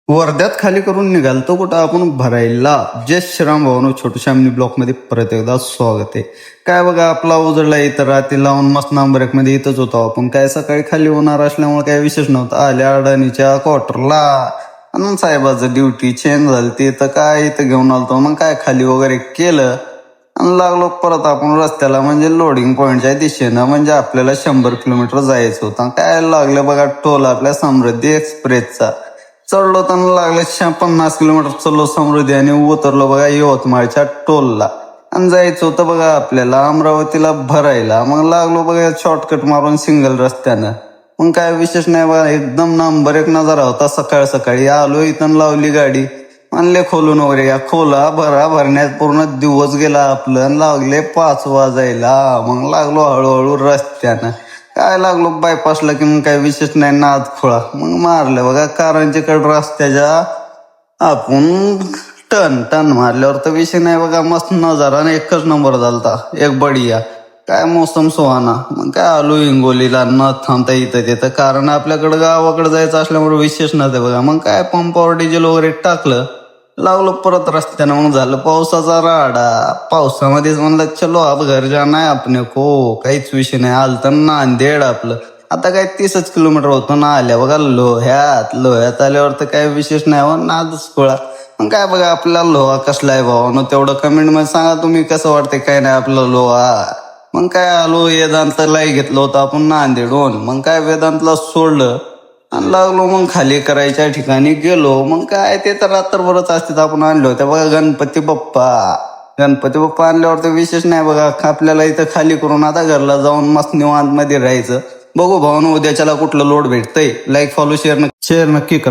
वर्ध्यात खाली करून निघालतो कुठं आपण भरायला. जय श्रीराम भावानो, छोटू श्यामनी ब्लॉक मध्ये परत एकदा स्वागत आहे. काय बघा, आपला उजळला इथं रात्री लावून मस्त नंबर एक मध्ये इथंच होतो आपण. काय सकाळी खाली होणार असल्यामुळे काय विशेष नव्हतं. आल्या अडाणीच्या क्वार्टरला आणि साहेबाचं ड्युटी चेंज झाली ती तर काय इथं घेऊन आलतो. मग काय खाली वगैरे केलं आणि लागलो परत आपण रस्त्याला, म्हणजे लोडिंग पॉईंटच्या दिशेनं. म्हणजे आपल्याला 100 किलोमीटर जायचं होतं. काय लागलं बघा, टोल आपल्या समृद्धी एक्सप्रेसचा. चढलो तर लागले 50 किलोमीटर चढलो समृद्धी आणि उतरलो बघा यवतमाळच्या टोलला. आणि जायचं होतं बघा आपल्याला अमरावतीला भरायला. मग लागलो बघा शॉर्टकट मारून सिंगल रस्त्यानं. मग काय विशेष नाही बघा, एकदम नंबर एक नजारा होता. सकाळ सकाळी आलो इथं, लावली गाडी, म्हणले खोलून वगैरे या. खोला भरा भरण्यात पूर्ण दिवस गेला आपलं. लागले 5 वाजायला. मग लागलो हळूहळू रस्त्यानं. काय लागलो बायपासला की मग काय विशेष नाही, नाद खोळा. मग मारलं बघा कारंजेकडे रस्त्याच्या आपण टन टन मारल्यावर तर विषय नाही बघा. मस्त नजारा आणि एकच नंबर झालता, एक बढिया. काय मोसम सुहाना. मग काय आलो हिंगोलीला न थांबता इथं तिथं, कारण आपल्याकडं गावाकडे जायचं असल्यामुळे विशेष नव्हतं बघा. मग काय पंपावर डिझेल वगैरे टाकलं, लागलो परत रस्त्यानं. मग झालं पावसाचा राडा. पावसामध्येच म्हणलं चलो अब घर जाना है आपने को. काहीच विषय नाही. आलतं नांदेड आपलं. आता काय 30 किलोमीटर होतं ना. आल्या बघा लोह्यात आल्यावर तर काय विशेष नाही हो, नादच खोळा. मग काय बघा आपला लोहा कसला आहे भावानं, तेवढं कमेंट मध्ये सांगा तुम्ही कसं वाटतंय. काय नाही आपलं लोहा. मग काय आलो वेदांतला घेतलं होतं आपण नांदेडहून. मग काय वेदांतला सोडलं आणि लागलो मग खाली करायच्या ठिकाणी गेलो. मग काय ते तर रात्रभरच असतात. आपण आणलो होत्या बघा गणपती बाप्पा आणल्यावर तर विशेष नाही बघा. आपल्याला इथं खाली करून आता घरला जाऊन मस्त निवांत मध्ये राहायचं. बघू भावानं उद्याच्याला कुठलं लोड भेटतंय. लाईक फॉलो शेअर नक्की करा.